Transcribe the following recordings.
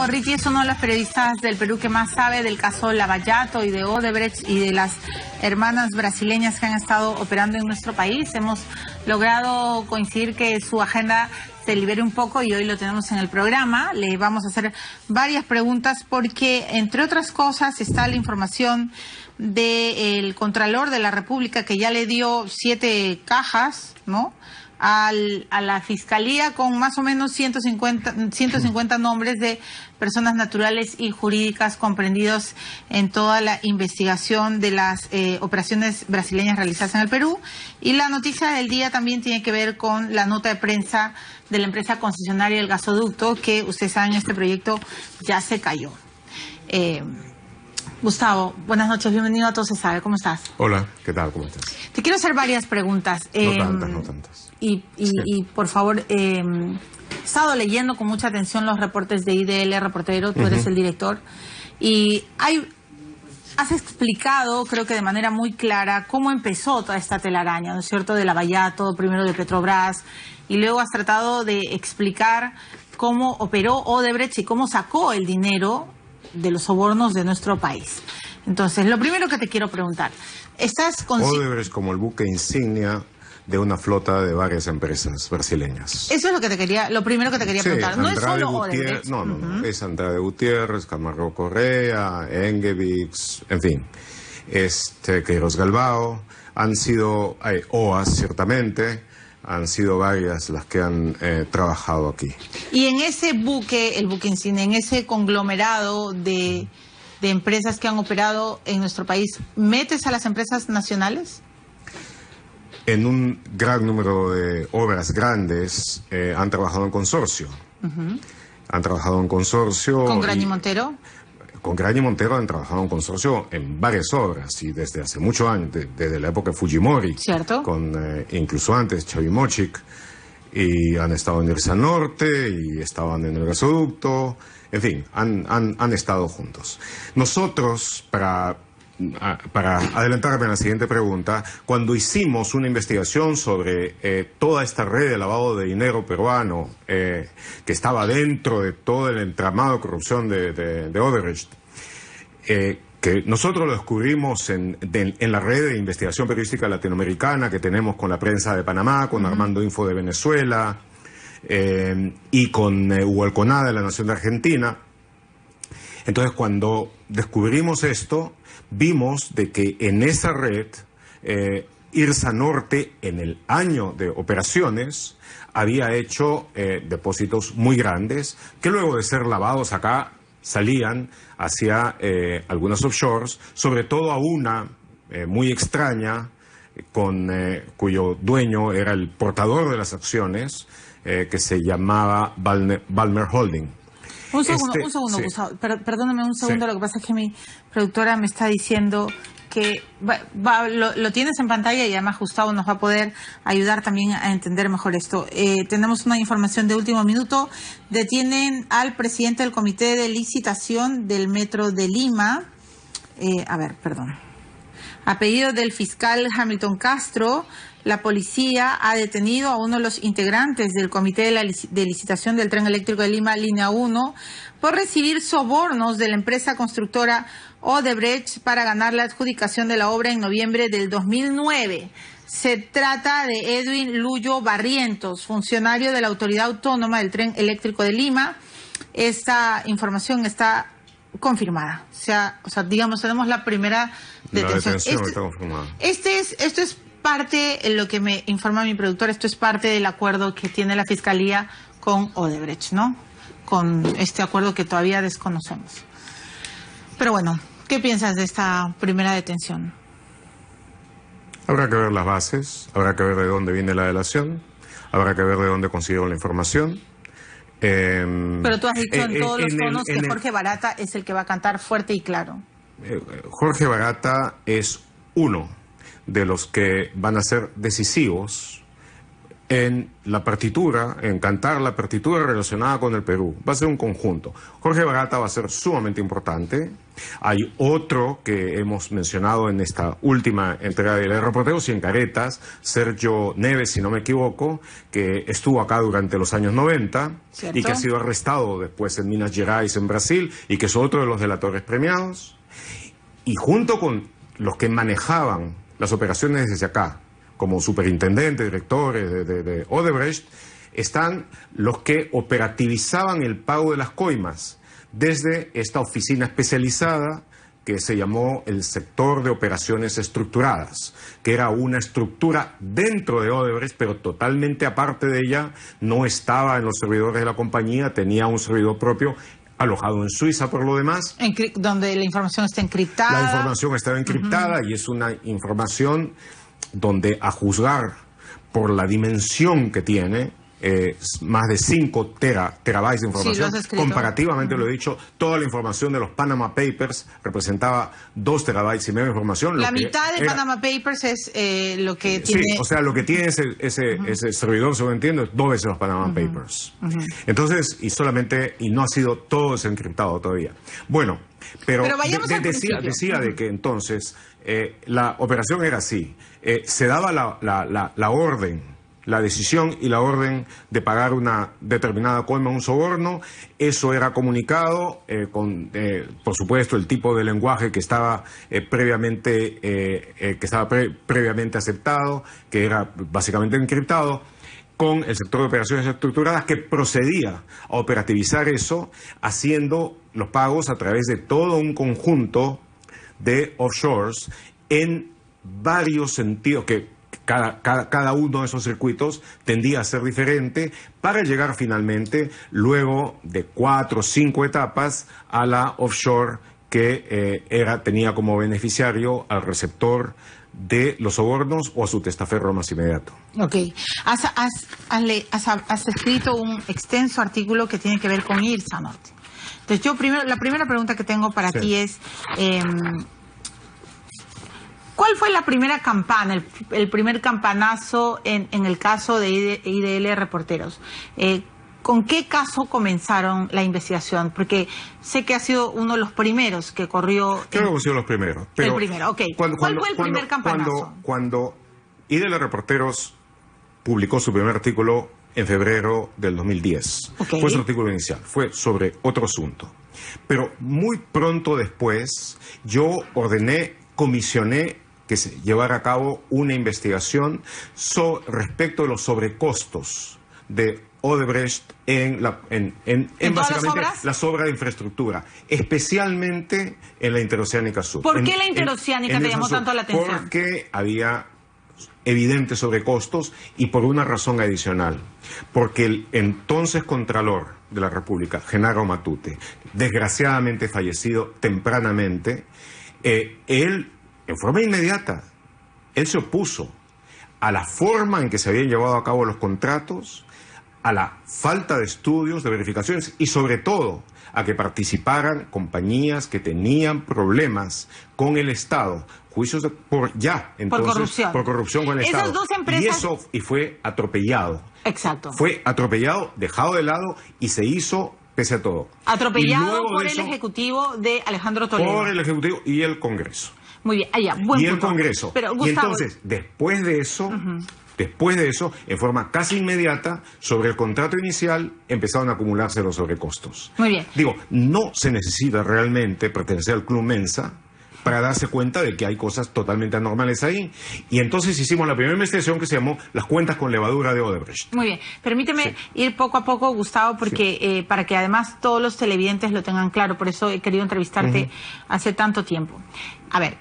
Gustavo Ricky es uno de los periodistas del Perú que más sabe del caso Lavallato y de Odebrecht y de las hermanas brasileñas que han estado operando en nuestro país. Hemos logrado coincidir que su agenda se libere un poco y hoy lo tenemos en el programa. Le vamos a hacer varias preguntas porque, entre otras cosas, está la información del Contralor de la República que ya le dio 7 cajas, ¿no?, a la Fiscalía con más o menos 150 nombres de personas naturales y jurídicas comprendidos en toda la investigación de las operaciones brasileñas realizadas en el Perú. Y la noticia del día también tiene que ver con la nota de prensa de la empresa concesionaria del gasoducto, que ustedes saben, este proyecto ya se cayó. Gustavo, buenas noches, bienvenido a Todo Se Sabe, ¿cómo estás? Hola, ¿qué tal? ¿Cómo estás? Te quiero hacer varias preguntas. No tantas. Y por favor, he estado leyendo con mucha atención los reportes de IDL Reportero, tú eres el director, y has explicado, creo que de manera muy clara, cómo empezó toda esta telaraña, ¿no es cierto?, de Lavallato, primero de Petrobras, y luego has tratado de explicar cómo operó Odebrecht y cómo sacó el dinero de los sobornos de nuestro país. Entonces, lo primero que te quiero preguntar, ¿estás consciente? Odebrecht como el buque insignia de una flota de varias empresas brasileñas. Eso es lo primero que te quería preguntar. No es solo Odebrecht. No, es Andrade Gutiérrez, Camargo Correa, Engevix, en fin, Queiroz Galvao, han sido, OAS ciertamente, han sido varias las que han trabajado aquí. Y en ese buque, el buque insignia, en ese conglomerado de empresas que han operado en nuestro país, ¿metes a las empresas nacionales? En un gran número de obras grandes han trabajado en consorcio. Han trabajado en consorcio. ¿Con Graña y Montero? Con Graña y Montero han trabajado en consorcio en varias obras y desde hace mucho antes, desde la época de Fujimori. ¿Cierto? Incluso antes, Chavimochic. Y han estado en Irsa Norte y estaban en el gasoducto. En fin, han estado juntos. Nosotros, para adelantarme a la siguiente pregunta, cuando hicimos una investigación sobre toda esta red de lavado de dinero peruano que estaba dentro de todo el entramado de corrupción de Odebrecht, que nosotros lo descubrimos en la red de investigación periodística latinoamericana que tenemos con la prensa de Panamá, con Armando Info de Venezuela y con Hugo Alconada de La Nación de Argentina. Entonces, cuando descubrimos esto, vimos de que en esa red, Irsa Norte, en el año de operaciones, había hecho depósitos muy grandes, que luego de ser lavados acá, salían hacia algunas offshores, sobre todo a una muy extraña, cuyo dueño era el portador de las acciones, que se llamaba Balmer Holding. Un segundo, sí. Gustavo, perdóname un segundo, sí. Lo que pasa es que mi productora me está diciendo que lo tienes en pantalla y además Gustavo nos va a poder ayudar también a entender mejor esto. Tenemos una información de último minuto. Detienen al presidente del Comité de Licitación del Metro de Lima. A pedido del fiscal Hamilton Castro, la policía ha detenido a uno de los integrantes del Comité de Licitación del Tren Eléctrico de Lima, Línea 1, por recibir sobornos de la empresa constructora Odebrecht para ganar la adjudicación de la obra en noviembre del 2009. Se trata de Edwin Luyo Barrientos, funcionario de la Autoridad Autónoma del Tren Eléctrico de Lima. Esta información está confirmada. O sea, digamos, tenemos la primera detención. La detención está confirmada. Esto es parte, lo que me informa mi productor, esto es parte del acuerdo que tiene la Fiscalía con Odebrecht, ¿no? Con este acuerdo que todavía desconocemos. Pero bueno, ¿qué piensas de esta primera detención? Habrá que ver las bases, habrá que ver de dónde viene la delación, habrá que ver de dónde consiguieron la información. Pero tú has dicho en todos los tonos que Jorge Barata es el que va a cantar fuerte y claro. Jorge Barata es uno de los que van a ser decisivos en la partitura, en cantar la partitura relacionada con el Perú. Va a ser un conjunto. Jorge Barata va a ser sumamente importante. Hay otro que hemos mencionado en esta última entrega de Reporteros y en Caretas, Sergio Neves, si no me equivoco, que estuvo acá durante los años 90 ¿cierto? Y que ha sido arrestado después en Minas Gerais, en Brasil, y que es otro de los delatores premiados. Y junto con los que manejaban las operaciones desde acá, como superintendentes, directores de Odebrecht, están los que operativizaban el pago de las coimas desde esta oficina especializada que se llamó el sector de operaciones estructuradas, que era una estructura dentro de Odebrecht, pero totalmente aparte de ella, no estaba en los servidores de la compañía, tenía un servidor propio alojado en Suiza por lo demás. Donde la información está encriptada. La información estaba encriptada y es una información donde, a juzgar por la dimensión que tiene, más de 5 terabytes de información. Sí, comparativamente, lo he dicho, toda la información de los Panama Papers representaba 2,5 terabytes de información. La mitad de Panama Papers es lo que tiene... Sí, o sea, lo que tiene ese servidor, según entiendo, es 2 veces los Panama Papers. Entonces, y no ha sido todo desencriptado todavía. Bueno, pero decía de que entonces la operación era así. Se daba la orden, la decisión y la orden de pagar una determinada coima, un soborno. Eso era comunicado con, por supuesto, el tipo de lenguaje que estaba previamente aceptado, que era básicamente encriptado, con el sector de operaciones estructuradas, que procedía a operativizar eso, haciendo los pagos a través de todo un conjunto de offshores en varios sentidos, que cada uno de esos circuitos tendía a ser diferente, para llegar finalmente, luego de 4 o 5 etapas, a la offshore que tenía como beneficiario al receptor de los sobornos o a su testaferro más inmediato. Ok. Has escrito un extenso artículo que tiene que ver con IRSA Norte. Entonces, la primera pregunta que tengo para ti es... ¿cuál fue la primera campana, el primer campanazo en el caso de IDL Reporteros? ¿Con qué caso comenzaron la investigación? Porque sé que ha sido uno de los primeros que corrió... Creo que hemos sido los primeros. Pero el primero, ok. ¿Cuál fue el primer campanazo? Cuando IDL Reporteros publicó su primer artículo en febrero del 2010. Okay. Fue su artículo inicial, fue sobre otro asunto. Pero muy pronto después yo comisioné que se llevara a cabo una investigación respecto de los sobrecostos de Odebrecht en básicamente las obras de infraestructura, especialmente en la Interoceánica Sur. ¿Por qué la Interoceánica te llamó tanto la atención? Porque había evidentes sobrecostos y por una razón adicional. Porque el entonces Contralor de la República, Genaro Matute, desgraciadamente fallecido tempranamente, él, en forma inmediata, él se opuso a la forma en que se habían llevado a cabo los contratos, a la falta de estudios, de verificaciones y sobre todo a que participaran compañías que tenían problemas con el Estado, juicios por corrupción con el Estado. Esas dos empresas... Y fue atropellado. Exacto. Fue atropellado, dejado de lado y se hizo pese a todo. Atropellado por el Ejecutivo de Alejandro Toledo. Por el Ejecutivo y el Congreso. Muy bien, allá, buen punto. Y el Congreso. Pero, Gustavo, y entonces, después de eso, en forma casi inmediata, sobre el contrato inicial, empezaron a acumularse los sobrecostos. Muy bien. Digo, no se necesita realmente pertenecer al Club Mensa para darse cuenta de que hay cosas totalmente anormales ahí. Y entonces hicimos la primera investigación que se llamó Las cuentas con levadura de Odebrecht. Muy bien. Permíteme ir poco a poco, Gustavo, porque para que además todos los televidentes lo tengan claro. Por eso he querido entrevistarte hace tanto tiempo. A ver,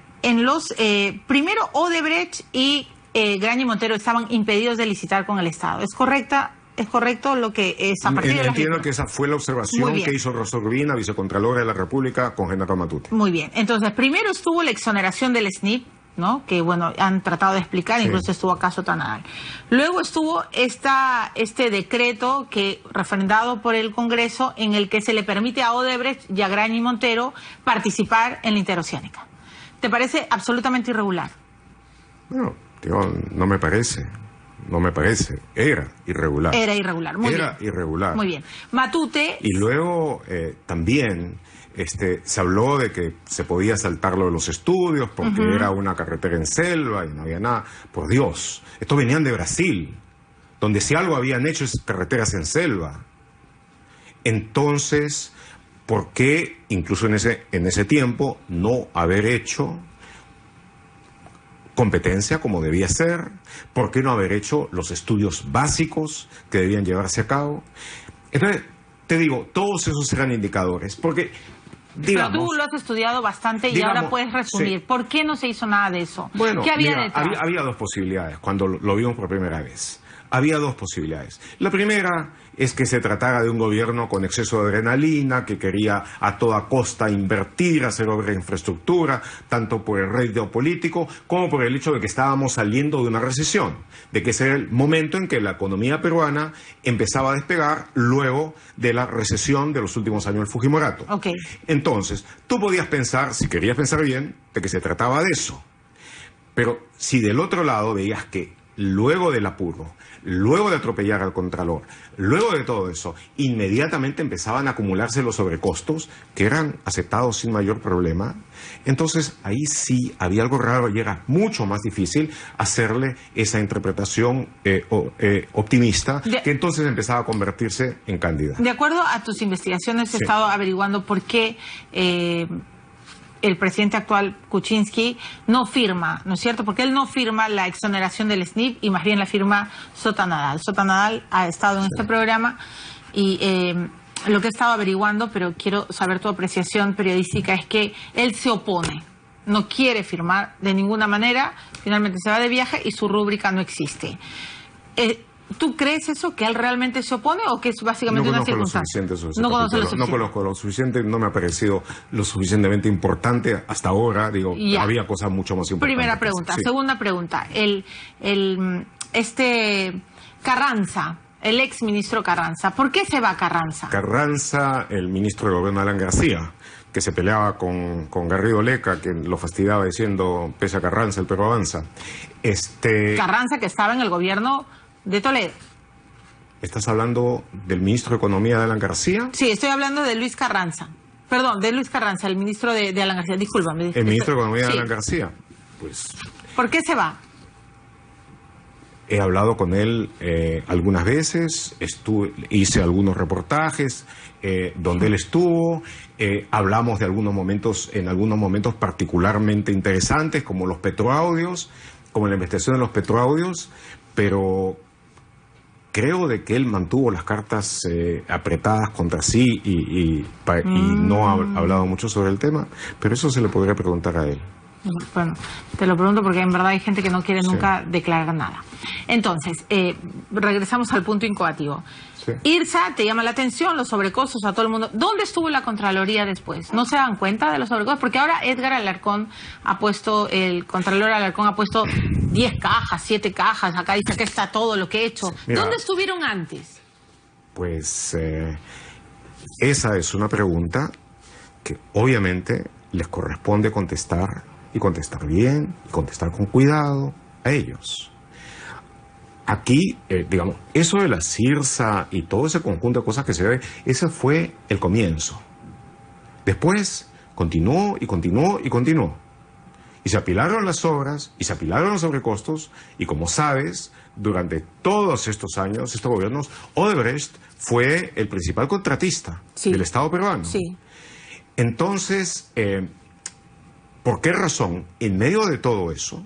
primero Odebrecht y Graña y Montero estaban impedidos de licitar con el Estado. ¿Es correcto lo que es a partir de la... Entiendo que esa fue la observación que hizo Rosa Urbina, vicecontralora de la República, con Genaro Matute. Muy bien. Entonces, primero estuvo la exoneración del SNIP, ¿no? Que, bueno, han tratado de explicar, incluso estuvo acaso Tanadal. Luego estuvo este decreto refrendado por el Congreso, en el que se le permite a Odebrecht y a Graña y Montero participar en la Interoceánica. ¿Te parece absolutamente irregular? Bueno, no me parece. no me parece, era irregular. Era irregular, muy bien. Era irregular. Muy bien. Matute... Y luego también se habló de que se podía saltarlo de los estudios porque era una carretera en selva y no había nada. Por Dios, estos venían de Brasil, donde si algo habían hecho es carreteras en selva. Entonces, ¿por qué incluso en ese tiempo no haber hecho competencia como debía ser? ¿Por qué no haber hecho los estudios básicos que debían llevarse a cabo? Entonces, te digo, todos esos eran indicadores, porque, digamos... Pero tú lo has estudiado bastante y ahora puedes resumir. Sí. ¿Por qué no se hizo nada de eso? Bueno, ¿qué había detrás? Había dos posibilidades cuando lo vimos por primera vez. Había dos posibilidades. La primera es que se tratara de un gobierno con exceso de adrenalina, que quería a toda costa invertir, hacer obra de infraestructura, tanto por el rédito político como por el hecho de que estábamos saliendo de una recesión, de que ese era el momento en que la economía peruana empezaba a despegar luego de la recesión de los últimos años del Fujimorato. Okay. Entonces, tú podías pensar, si querías pensar bien, de que se trataba de eso. Pero si del otro lado veías que luego del apuro, luego de atropellar al contralor, luego de todo eso, inmediatamente empezaban a acumularse los sobrecostos que eran aceptados sin mayor problema. Entonces ahí sí había algo raro y era mucho más difícil hacerle esa interpretación optimista, que entonces empezaba a convertirse en candidato. De acuerdo a tus investigaciones, he estado averiguando por qué el presidente actual, Kuczynski, no firma, ¿no es cierto? Porque él no firma la exoneración del SNIP y más bien la firma Sota Nadal. Sota Nadal ha estado en este programa y lo que he estado averiguando, pero quiero saber tu apreciación periodística, es que él se opone, no quiere firmar de ninguna manera, finalmente se va de viaje y su rúbrica no existe. ¿Tú crees eso, que él realmente se opone o que es básicamente una circunstancia? No conozco lo suficiente, no me ha parecido lo suficientemente importante hasta ahora. Digo, había cosas mucho más importantes. Primera pregunta. Sí. Segunda pregunta. Carranza, el ex ministro Carranza, ¿por qué se va Carranza? Carranza, el ministro de gobierno Alan García, que se peleaba con Garrido Leca, que lo fastidiaba diciendo, pese a Carranza, el Perú avanza. Carranza, que estaba en el gobierno de Toledo. ¿Estás hablando del ministro de Economía de Alan García? Sí, estoy hablando de Luis Carranza. Perdón, de Luis Carranza, el ministro de Alan García. Discúlpame. El ministro de Economía de Alan García. Pues, ¿por qué se va? He hablado con él algunas veces, hice algunos reportajes donde él estuvo, hablamos de algunos momentos particularmente interesantes, como los petroaudios, como la investigación de los petroaudios, pero creo de que él mantuvo las cartas apretadas contra sí y no ha hablado mucho sobre el tema, pero eso se le podría preguntar a él. Bueno, te lo pregunto porque en verdad hay gente que no quiere nunca declarar nada. Entonces, regresamos al punto incoativo. Sí. IRSA te llama la atención, los sobrecostos a todo el mundo. ¿Dónde estuvo la Contraloría después? ¿No se dan cuenta de los sobrecostos? Porque ahora Edgar Alarcón ha puesto, el Contralor Alarcón ha puesto 10 cajas, 7 cajas. Acá dice que está todo lo que he hecho. Mira, ¿dónde estuvieron antes? Pues esa es una pregunta que obviamente les corresponde contestar, y contestar bien, y contestar con cuidado a ellos. Aquí, digamos, eso de la CIRSA y todo ese conjunto de cosas que se ve, ese fue el comienzo. Después continuó y continuó y continuó. Y se apilaron las obras, y se apilaron los sobrecostos, y como sabes, durante todos estos años, estos gobiernos, Odebrecht fue el principal contratista del Estado peruano. Sí. Entonces, ¿por qué razón, en medio de todo eso,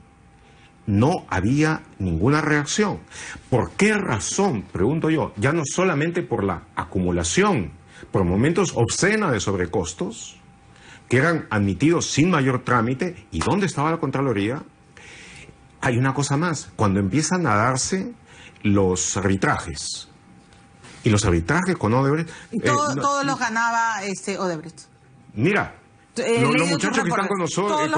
no había ninguna reacción? ¿Por qué razón, pregunto yo, ya no solamente por la acumulación, por momentos obscena de sobrecostos, que eran admitidos sin mayor trámite, ¿y dónde estaba la Contraloría? Hay una cosa más, cuando empiezan a darse los arbitrajes, y los arbitrajes con Odebrecht... Todos los ganaba Odebrecht. Mira, los muchachos que están con nosotros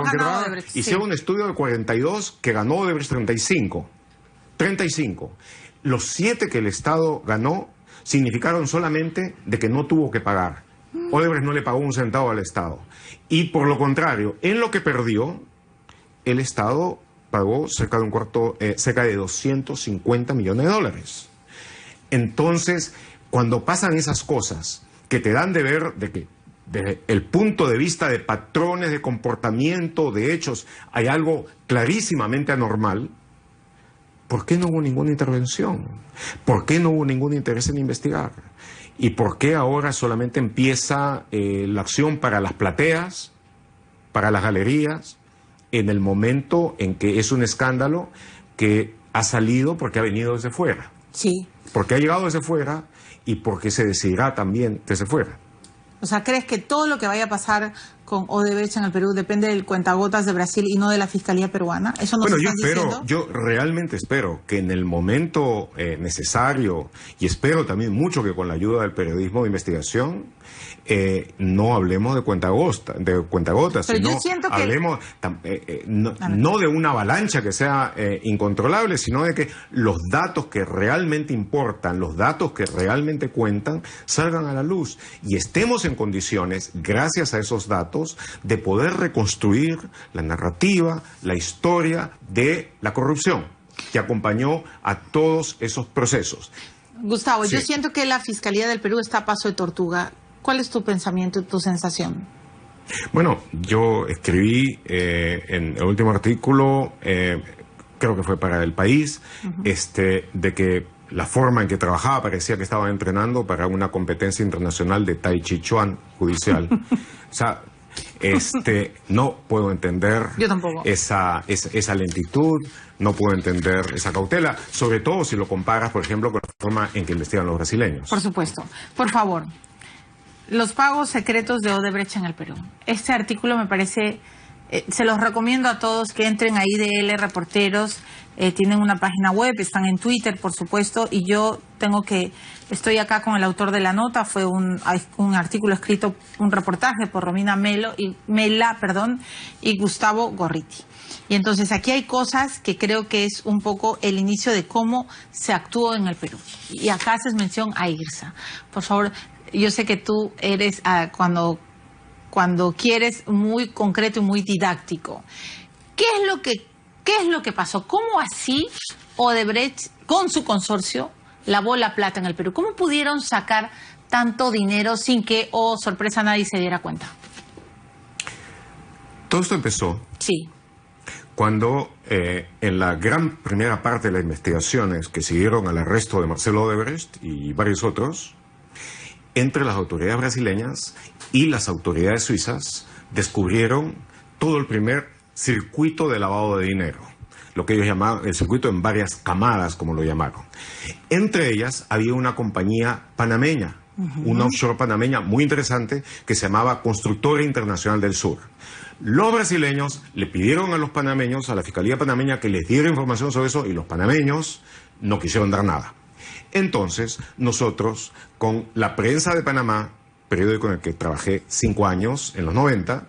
hicieron un estudio de 42 que ganó Odebrecht 35. Los 7 que el Estado ganó significaron solamente de que no tuvo que pagar. Odebrecht no le pagó un centavo al Estado. Y por lo contrario, en lo que perdió, el Estado pagó cerca de 250 millones de dólares. Entonces, cuando pasan esas cosas que te dan de ver de que desde el punto de vista de patrones de comportamiento, de hechos, hay algo clarísimamente anormal, ¿por qué no hubo ninguna intervención? ¿Por qué no hubo ningún interés en investigar? ¿Y por qué ahora solamente empieza la acción para las plateas, para las galerías, en el momento en que es un escándalo que ha salido porque ha venido desde fuera? Sí. Porque ha llegado desde fuera y porque se decidirá también desde fuera. O sea, ¿crees que todo lo que vaya a pasar con Odebrecht en el Perú depende del cuentagotas de Brasil y no de la Fiscalía peruana? ¿Eso nos están diciendo? Yo realmente espero que en el momento necesario, y espero también mucho que con la ayuda del periodismo de investigación, no hablemos de cuentagotas, pero sino yo siento que... hablemos no de una avalancha que sea incontrolable, sino de que los datos que realmente importan, los datos que realmente cuentan, salgan a la luz y estemos en condiciones, gracias a esos datos, de poder reconstruir la narrativa, la historia de la corrupción que acompañó a todos esos procesos. Gustavo, Sí. Yo siento que la Fiscalía del Perú está a paso de tortuga. ¿Cuál es tu pensamiento y tu sensación? Bueno, yo escribí en el último artículo, creo que fue para El País, de que la forma en que trabajaba parecía que estaba entrenando para una competencia internacional de Tai Chi Chuan judicial. O sea, no puedo entender Yo tampoco. esa lentitud, no puedo entender esa cautela, sobre todo si lo comparas, por ejemplo, con la forma en que investigan los brasileños. Por supuesto. Por favor, los pagos secretos de Odebrecht en el Perú. Este artículo me parece... se los recomiendo a todos que entren a IDL Reporteros. Tienen una página web, están en Twitter, por supuesto, y yo estoy acá con el autor de la nota. Fue un artículo escrito, un reportaje por Romina Mela y Gustavo Gorriti. Y entonces aquí hay cosas que creo que es un poco el inicio de cómo se actuó en el Perú. Y acá haces mención a IRSA. Por favor, yo sé que tú eres, cuando quieres, muy concreto y muy didáctico. ¿Qué es lo que pasó? ¿Cómo así Odebrecht, con su consorcio, lavó la plata en el Perú? ¿Cómo pudieron sacar tanto dinero sin que, sorpresa, nadie se diera cuenta? Todo esto empezó cuando en la gran primera parte de las investigaciones que siguieron al arresto de Marcelo Odebrecht y varios otros, entre las autoridades brasileñas y las autoridades suizas descubrieron todo el primer circuito de lavado de dinero, lo que ellos llamaban el circuito en varias camadas, como lo llamaron. Entre ellas había una compañía panameña, una offshore panameña muy interesante que se llamaba Constructora Internacional del Sur. Los brasileños le pidieron a los panameños, a la Fiscalía panameña, que les diera información sobre eso y los panameños no quisieron dar nada. Entonces, nosotros, con la Prensa de Panamá, periódico en el que trabajé 5 años, en los 90,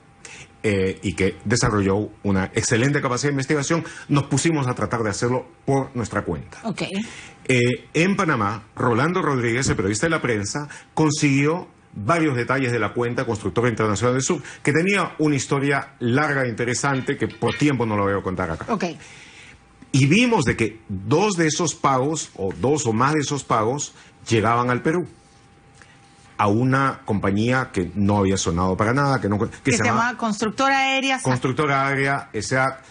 y que desarrolló una excelente capacidad de investigación, nos pusimos a tratar de hacerlo por nuestra cuenta. En Panamá, Rolando Rodríguez, el periodista de la Prensa, consiguió varios detalles de la cuenta Constructora Internacional del Sur, que tenía una historia larga e interesante que por tiempo no lo voy a contar acá. Y vimos de que 2 de esos pagos, o 2 o más de esos pagos, llegaban al Perú a una compañía que no había sonado para nada, que se llamaba Constructora Aérea SAC.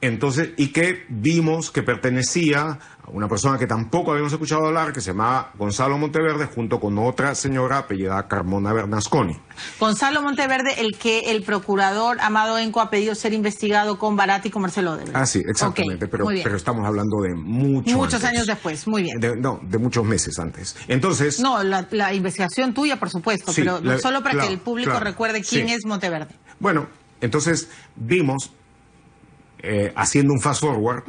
Entonces, y que vimos que pertenecía a una persona que tampoco habíamos escuchado hablar, que se llamaba Gonzalo Monteverde, junto con otra señora apellidada Carmona Bernasconi. Gonzalo Monteverde, el que el procurador Amado Enco ha pedido ser investigado con Baratti y con Marcelo Odebrecht. Ah, sí, exactamente, pero estamos hablando de muchos años después, muy bien. De muchos meses antes. Entonces... No, la investigación tuya, por supuesto, sí, pero solo para que el público recuerde quién es Monteverde. Bueno, entonces vimos... haciendo un fast forward,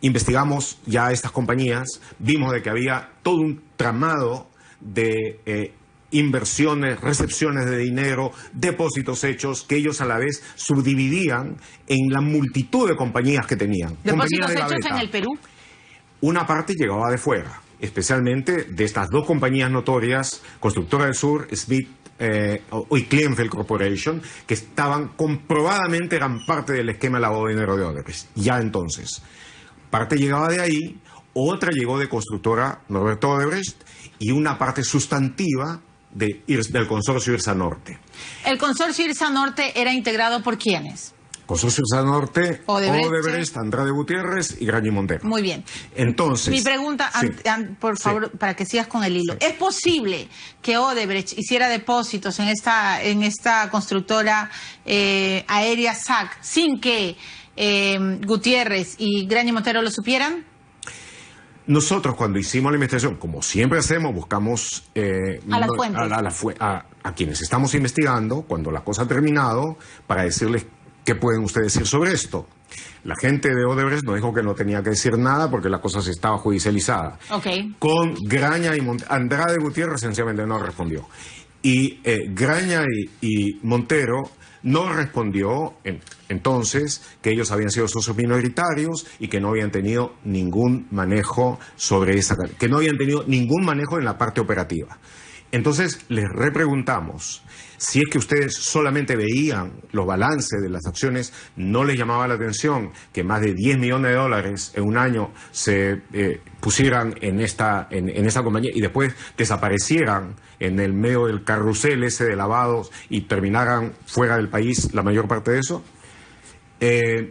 investigamos ya estas compañías, vimos de que había todo un tramado de inversiones, recepciones de dinero, depósitos hechos, que ellos a la vez subdividían en la multitud de compañías que tenían. ¿Depósitos hechos en el Perú? Una parte llegaba de fuera, especialmente de estas 2 compañías notorias, Constructora del Sur, Smith y Klienfeld Corporation, que estaban comprobadamente, eran parte del esquema de lavado de dinero de Odebrecht. Ya entonces, parte llegaba de ahí, otra llegó de constructora Norberto Odebrecht y una parte sustantiva del consorcio Irsa Norte. ¿El consorcio Irsa Norte era integrado por quiénes? Consorcio Irsa Norte, Odebrecht, Andrade Gutiérrez y Graña y Montero. Muy bien. Entonces, mi pregunta, sí, por favor, sí, para que sigas con el hilo. Sí. ¿Es posible que Odebrecht hiciera depósitos en esta constructora aérea SAC sin que Gutiérrez y Graña y Montero lo supieran? Nosotros cuando hicimos la investigación, como siempre hacemos, buscamos a las fuentes. A quienes estamos investigando, cuando la cosa ha terminado, para decirles qué pueden ustedes decir sobre esto. La gente de Odebrecht nos dijo que no tenía que decir nada porque la cosa se estaba judicializada. Okay. Con Graña y Montero, Andrade Gutiérrez sencillamente no respondió. Y Graña y Montero no respondió entonces que ellos habían sido socios minoritarios y que no habían tenido ningún manejo sobre que no habían tenido ningún manejo en la parte operativa. Entonces les repreguntamos si es que ustedes solamente veían los balances de las acciones, no les llamaba la atención que más de 10 millones de dólares en un año se pusieran en esta compañía y después desaparecieran en el medio del carrusel ese de lavados y terminaran fuera del país la mayor parte de eso.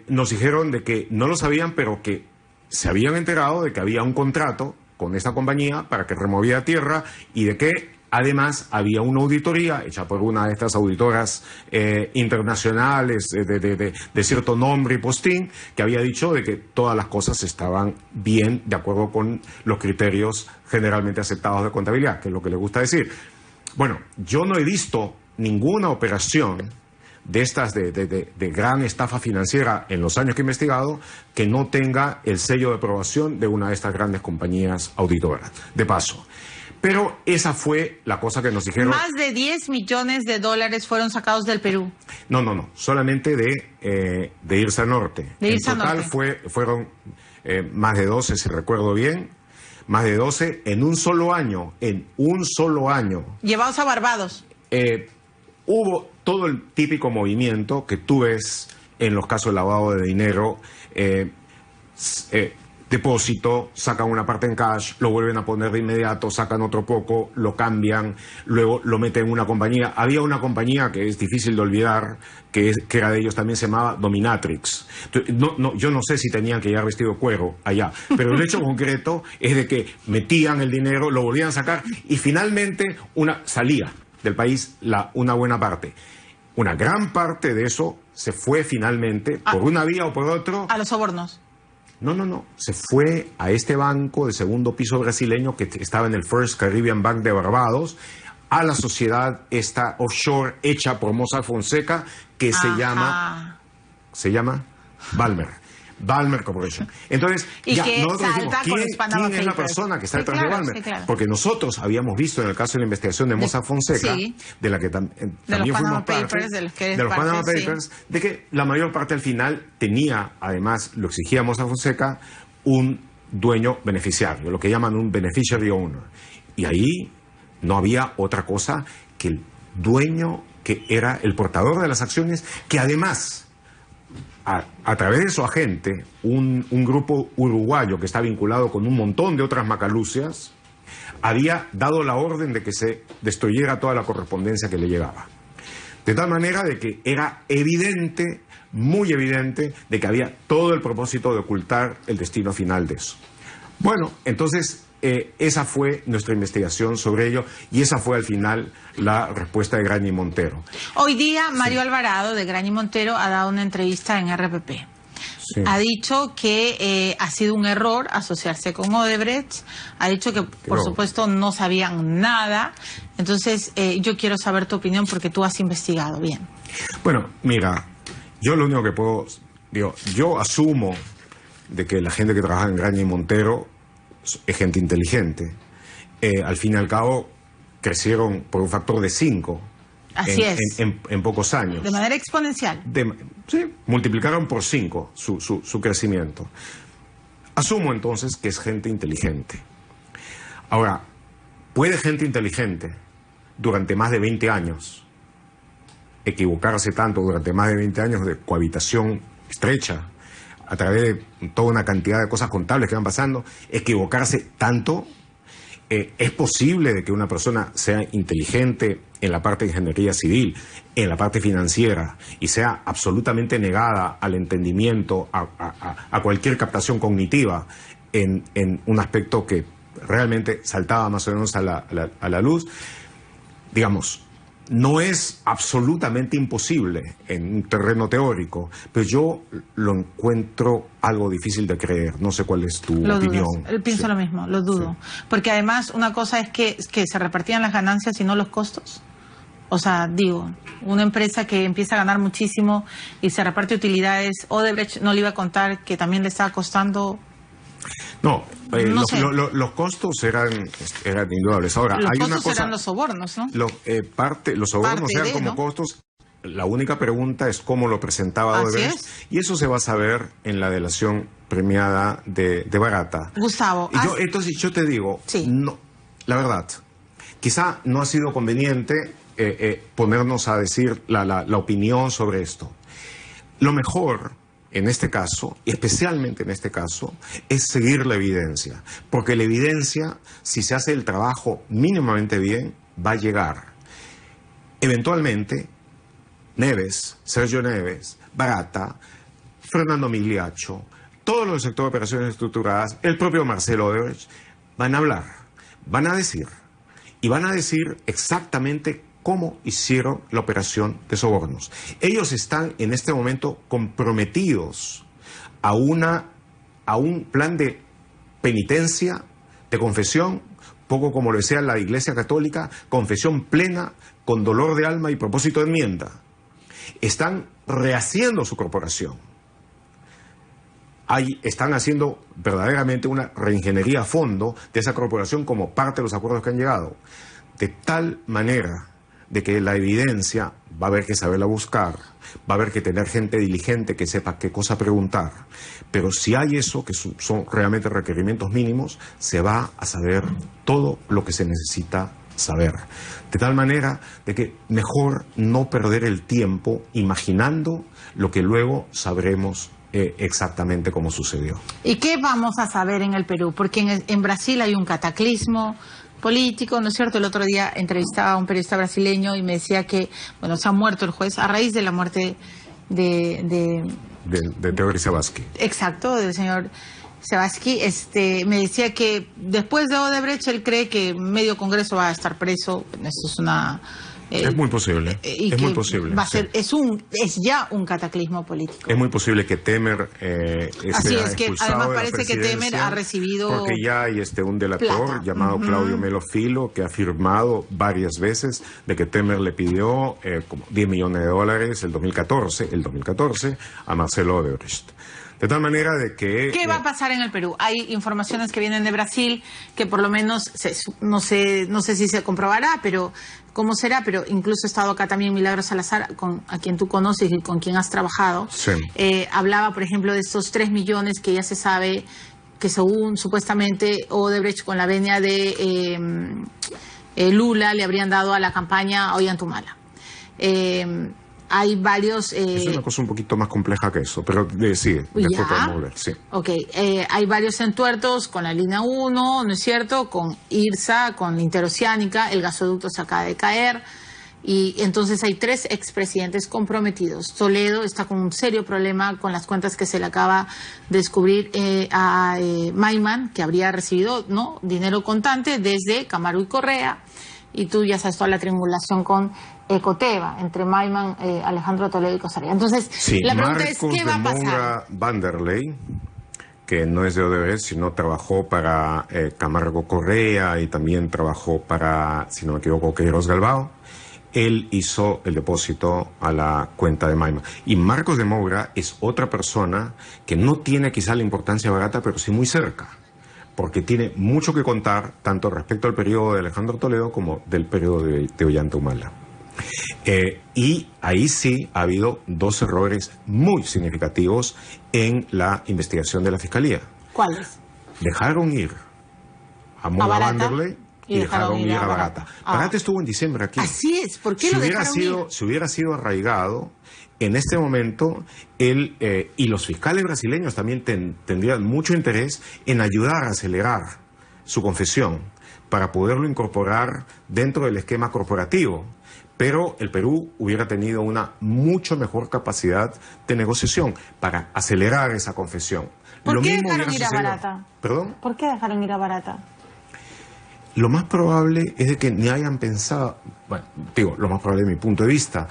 Nos dijeron de que no lo sabían, pero que se habían enterado de que había un contrato con esta compañía para que removiera tierra y de que además había una auditoría hecha por una de estas auditoras internacionales de cierto nombre y postín que había dicho de que todas las cosas estaban bien de acuerdo con los criterios generalmente aceptados de contabilidad, que es lo que le gusta decir. Bueno, yo no he visto ninguna operación de estas de gran estafa financiera en los años que he investigado que no tenga el sello de aprobación de una de estas grandes compañías auditoras. De paso. Pero esa fue la cosa que nos dijeron. Más de 10 millones de dólares fueron sacados del Perú. No. Solamente de Irsa Norte. En total fueron más de 12, si recuerdo bien. Más de 12 en un solo año. En un solo año. Llevados a Barbados. Hubo todo el típico movimiento que tú ves en los casos de lavado de dinero. Depósito, sacan una parte en cash, lo vuelven a poner de inmediato, sacan otro poco, lo cambian, luego lo meten en una compañía. Había una compañía que es difícil de olvidar, que era de ellos también, se llamaba Dominatrix. Yo no sé si tenían que llevar vestido de cuero allá, pero el hecho concreto es de que metían el dinero, lo volvían a sacar y finalmente salía del país una buena parte. Una gran parte de eso se fue finalmente, por una vía o por otro, a los sobornos. No. Se fue a este banco de segundo piso brasileño que estaba en el First Caribbean Bank de Barbados, a la sociedad esta offshore hecha por Mossack Fonseca que se llama Valmer Corporation. Entonces, ya nosotros decimos, ¿quién es la persona que está detrás de Valmer? Sí, claro. Porque nosotros habíamos visto en el caso de la investigación de Mossack Fonseca, de la que también fuimos parte, de los Panama Papers, de que la mayor parte al final tenía, además, lo exigía Mossack Fonseca, un dueño beneficiario, lo que llaman un beneficiary owner. Y ahí no había otra cosa que el dueño que era el portador de las acciones, que además a través de su agente, un grupo uruguayo que está vinculado con un montón de otras macalucias, había dado la orden de que se destruyera toda la correspondencia que le llegaba. De tal manera de que era evidente, muy evidente, de que había todo el propósito de ocultar el destino final de eso. Bueno, entonces esa fue nuestra investigación sobre ello y esa fue al final la respuesta de Graña y Montero. Hoy día Mario Alvarado de Graña y Montero ha dado una entrevista en RPP. Sí. Ha dicho que ha sido un error asociarse con Odebrecht, ha dicho que por supuesto no sabían nada. Entonces yo quiero saber tu opinión porque tú has investigado bien. Bueno, mira, yo lo único que puedo, yo asumo de que la gente que trabaja en Graña y Montero es gente inteligente. Al fin y al cabo crecieron por un factor de 5 en pocos años. De manera exponencial. Sí, multiplicaron por 5 su crecimiento. Asumo entonces que es gente inteligente. Ahora, ¿puede gente inteligente durante más de 20 años. Equivocarse tanto durante más de 20 años de cohabitación estrecha, a través de toda una cantidad de cosas contables que van pasando, equivocarse tanto, es posible de que una persona sea inteligente en la parte de ingeniería civil, en la parte financiera, y sea absolutamente negada al entendimiento, a cualquier captación cognitiva en un aspecto que realmente saltaba más o menos a la luz. Digamos, no es absolutamente imposible en un terreno teórico, pero yo lo encuentro algo difícil de creer. No sé cuál es tu opinión. Pienso lo mismo, lo dudo. Sí. Porque además una cosa es que se repartían las ganancias y no los costos. O sea, digo, una empresa que empieza a ganar muchísimo y se reparte utilidades, Odebrecht no le iba a contar que también le estaba costando... No, los costos eran indudales. Ahora, los hay costos una cosa, eran los sobornos, ¿no? Los sobornos eran como costos. La única pregunta es cómo lo presentaba Odebrecht, y eso se va a saber en la delación premiada de Barata. Gustavo, entonces yo te digo, sí. No, la verdad, quizá no ha sido conveniente ponernos a decir la opinión sobre esto. Lo mejor en este caso, y especialmente en este caso, es seguir la evidencia. Porque la evidencia, si se hace el trabajo mínimamente bien, va a llegar. Eventualmente, Neves, Sergio Neves, Barata, Fernando Migliaccio, todos los del sector de operaciones estructuradas, el propio Marcelo Odebrecht, van a hablar, van a decir, y van a decir exactamente cómo hicieron la operación de sobornos. Ellos están en este momento comprometidos a un plan de penitencia, de confesión, poco como lo decía la Iglesia Católica, confesión plena, con dolor de alma y propósito de enmienda. Están rehaciendo su corporación. Están haciendo verdaderamente una reingeniería a fondo de esa corporación como parte de los acuerdos que han llegado. De tal manera de que la evidencia va a haber que saberla buscar, va a haber que tener gente diligente que sepa qué cosa preguntar. Pero si hay eso, que son realmente requerimientos mínimos, se va a saber todo lo que se necesita saber. De tal manera de que mejor no perder el tiempo imaginando lo que luego sabremos exactamente cómo sucedió. ¿Y qué vamos a saber en el Perú? Porque en Brasil hay un cataclismo político, ¿no es cierto? El otro día entrevistaba a un periodista brasileño y me decía que, bueno, se ha muerto el juez a raíz de la muerte de Teófilo Sabatsky. Exacto, del señor Sabatsky. Me decía que después de Odebrecht él cree que medio Congreso va a estar preso. Eso es una... es muy posible, es muy posible. Va a ser, sí. Es ya un cataclismo político. Es muy posible que Temer Así es, que además parece que Temer ha recibido... Porque ya hay un delator llamado Claudio Melo Filo que ha afirmado varias veces de que Temer le pidió como $10 millones el 2014 a Marcelo Odebrecht. De tal manera de que... ¿Qué va a pasar en el Perú? Hay informaciones que vienen de Brasil que por lo menos, no sé si se comprobará, pero cómo será, pero incluso ha estado acá también Milagros Salazar, a quien tú conoces y con quien has trabajado. Sí. Hablaba, por ejemplo, de estos 3 millones que ya se sabe que según supuestamente Odebrecht con la venia de Lula le habrían dado a la campaña Ollantumala. Hay varios... es una cosa un poquito más compleja que eso, pero sí, después podemos ver, sí. Ok, hay varios entuertos con la línea 1, ¿no es cierto? Con IRSA, con la interoceánica, el gasoducto se acaba de caer, y entonces hay 3 expresidentes comprometidos. Toledo está con un serio problema con las cuentas que se le acaba de descubrir a Maiman, que habría recibido dinero contante desde Camargo y Correa, y tú ya sabes toda la triangulación con Ecoteva, entre Maiman, Alejandro Toledo y Costa Rica. Entonces, sí, la pregunta es, ¿qué va a pasar? Moura Vanderlei, que no es de Odebrecht, sino trabajó para Camargo Correa y también trabajó para, si no me equivoco, Queiroz Galbao. Él hizo el depósito a la cuenta de Maiman. Y Marcos de Moura es otra persona que no tiene quizá la importancia barata, pero sí muy cerca, porque tiene mucho que contar tanto respecto al periodo de Alejandro Toledo como del periodo de Ollantumala. Y ahí sí ha habido 2 errores muy significativos en la investigación de la Fiscalía. ¿Cuáles? Dejaron ir a Moura Vanderlei y dejaron ir a Barata. Barata estuvo en diciembre aquí. Así es, ¿por qué lo dejaron ir? Si hubiera sido arraigado, en este momento, él y los fiscales brasileños también tendrían mucho interés en ayudar a acelerar su confesión para poderlo incorporar dentro del esquema corporativo. Pero el Perú hubiera tenido una mucho mejor capacidad de negociación para acelerar esa confesión. ¿Por qué dejaron ir a Barata? ¿Perdón? ¿Por qué dejaron ir a Barata? Lo más probable es de que ni hayan pensado, bueno, digo, lo más probable de mi punto de vista,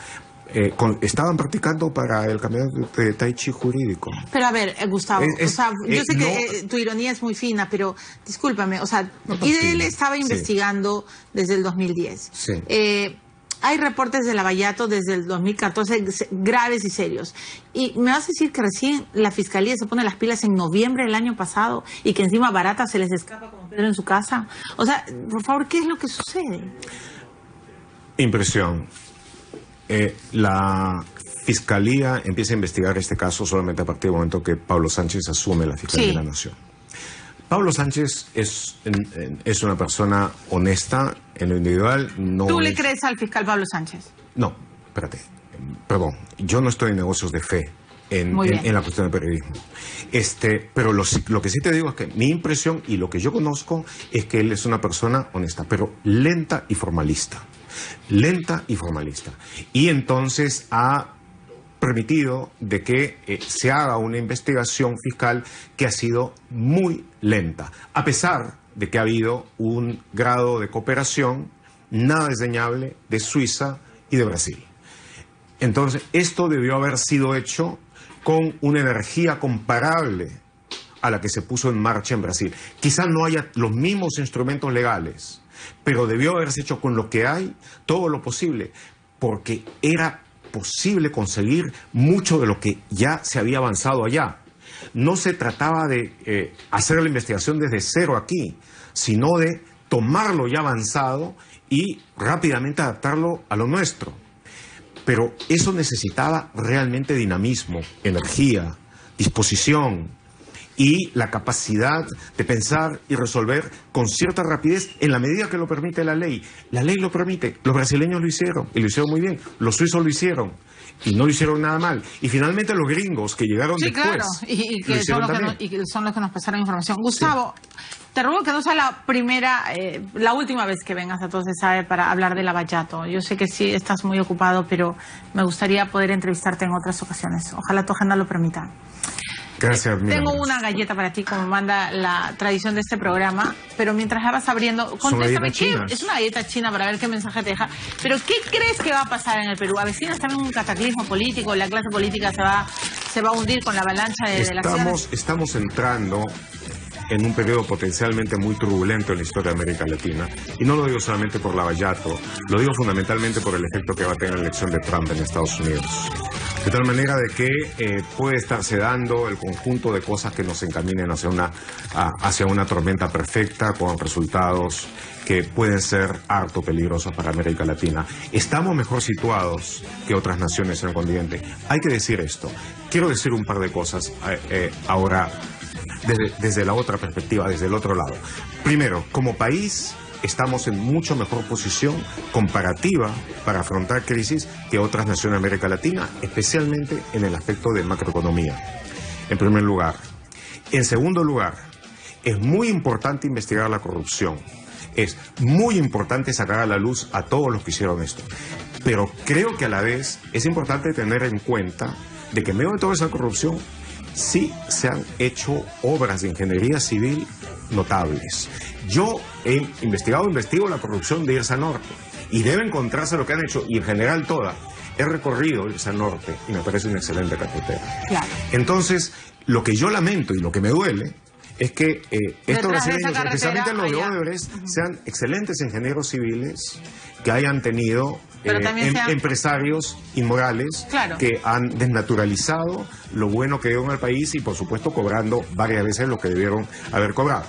estaban practicando para el campeonato de Tai Chi jurídico. Pero a ver, Gustavo, yo sé que tu ironía es muy fina, pero discúlpame, o sea, IDL estaba investigando desde el 2010. Sí. Hay reportes de Lavallato desde el 2014 graves y serios. Y me vas a decir que recién la Fiscalía se pone las pilas en noviembre del año pasado y que encima Barata se les escapa como Pedro en su casa. O sea, por favor, ¿qué es lo que sucede? Impresión. La Fiscalía empieza a investigar este caso solamente a partir del momento que Pablo Sánchez asume la Fiscalía de la Nación. Pablo Sánchez es una persona honesta en lo individual. No ¿Tú le crees al fiscal Pablo Sánchez? No, espérate. Perdón, yo no estoy en negocios de fe en la cuestión del periodismo. Pero lo que sí te digo es que mi impresión y lo que yo conozco es que él es una persona honesta, pero lenta y formalista. Lenta y formalista. Y entonces ha permitido de que se haga una investigación fiscal que ha sido muy lenta, a pesar de que ha habido un grado de cooperación nada desdeñable de Suiza y de Brasil. Entonces, esto debió haber sido hecho con una energía comparable a la que se puso en marcha en Brasil. Quizás no haya los mismos instrumentos legales, pero debió haberse hecho con lo que hay todo lo posible, porque era posible conseguir mucho de lo que ya se había avanzado allá. No se trataba de hacer la investigación desde cero aquí, sino de tomarlo ya avanzado y rápidamente adaptarlo a lo nuestro. Pero eso necesitaba realmente dinamismo, energía, disposición y la capacidad de pensar y resolver con cierta rapidez en la medida que lo permite la ley. La ley lo permite, los brasileños lo hicieron y lo hicieron muy bien, los suizos lo hicieron y no lo hicieron nada mal. Y finalmente los gringos que llegaron después. Claro, y que son los que nos pasaron información. Gustavo, te ruego que no sea la última vez que vengas a Todo Se Sabe para hablar de Lavallato. Yo sé que sí estás muy ocupado, pero me gustaría poder entrevistarte en otras ocasiones. Ojalá tu agenda lo permita. Gracias. Tengo una galleta para ti, como manda la tradición de este programa, pero mientras la vas abriendo, contéstame, es una galleta china para ver qué mensaje te deja. Pero ¿qué crees que va a pasar en el Perú? ¿Avecinas también un cataclismo político? ¿La clase política se va a hundir con la avalancha de la ciudad? Estamos entrando en un periodo potencialmente muy turbulento en la historia de América Latina. Y no lo digo solamente por Lavallato, lo digo fundamentalmente por el efecto que va a tener la elección de Trump en Estados Unidos. De tal manera de que puede estarse dando el conjunto de cosas que nos encaminen hacia una tormenta perfecta con resultados que pueden ser harto peligrosos para América Latina. Estamos mejor situados que otras naciones en el continente. Hay que decir esto. Quiero decir un par de cosas ahora desde la otra perspectiva, desde el otro lado. Primero, como país estamos en mucho mejor posición comparativa para afrontar crisis que otras naciones de América Latina, especialmente en el aspecto de macroeconomía, en primer lugar. En segundo lugar, es muy importante investigar la corrupción. Es muy importante sacar a la luz a todos los que hicieron esto. Pero creo que a la vez es importante tener en cuenta de que en medio de toda esa corrupción sí se han hecho obras de ingeniería civil notables. Yo investigo la corrupción de Irsa Norte y debe encontrarse lo que han hecho, y en general toda. He recorrido Irsa Norte y me parece una excelente carretera. Claro. Entonces, lo que yo lamento y lo que me duele es que estos brasileños, especialmente los de Odebrecht, sean excelentes ingenieros civiles que hayan tenido empresarios inmorales que han desnaturalizado lo bueno que dieron al país y, por supuesto, cobrando varias veces lo que debieron haber cobrado.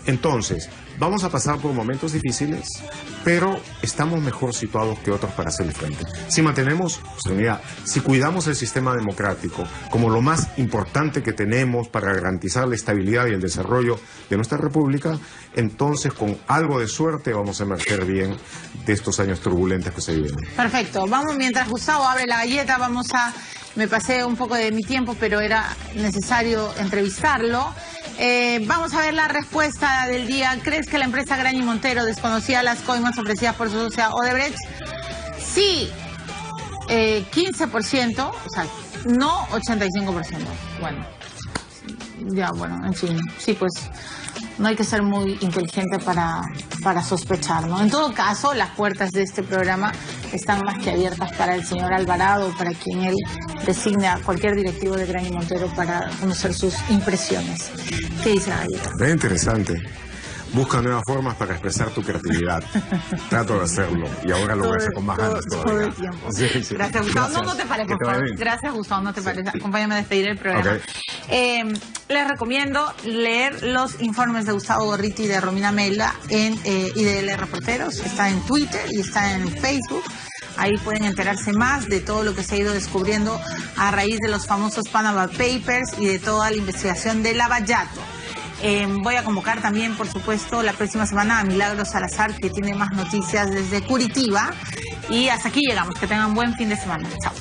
Entonces, Vamos a pasar por momentos difíciles, pero estamos mejor situados que otros para hacerle frente. Si mantenemos unidad, si cuidamos el sistema democrático como lo más importante que tenemos para garantizar la estabilidad y el desarrollo de nuestra república, entonces con algo de suerte vamos a emerger bien de estos años turbulentos que se vienen. Perfecto. Vamos, mientras Gustavo abre la galleta, me pasé un poco de mi tiempo, pero era necesario entrevistarlo. Vamos a ver la respuesta del día. ¿Crees que la empresa Graña y Montero desconocía las coimas ofrecidas por su socia Odebrecht? Sí, 15%, o sea, no 85%. Bueno, en fin, sí, pues no hay que ser muy inteligente para sospechar, ¿no? En todo caso, las puertas de este programa están más que abiertas para el señor Alvarado, para quien él designe a cualquier directivo de Graña y Montero para conocer sus impresiones. ¿Qué dice la galleta? Es interesante. Busca nuevas formas para expresar tu creatividad. Trato de hacerlo y ahora lo voy a hacer con más ganas todavía. Todo el tiempo. Sí, sí. Gracias, Gustavo. Gracias. No te pares, por favor. Gracias, Gustavo, no te pares. Acompáñame a despedir el programa. Okay. Les recomiendo leer los informes de Gustavo Gorriti y de Romina Melda en IDL Reporteros. Está en Twitter y está en Facebook. Ahí pueden enterarse más de todo lo que se ha ido descubriendo a raíz de los famosos Panama Papers y de toda la investigación de Lavallato. Voy a convocar también, por supuesto, la próxima semana a Milagros Salazar, que tiene más noticias desde Curitiba. Y hasta aquí llegamos. Que tengan buen fin de semana. Chao.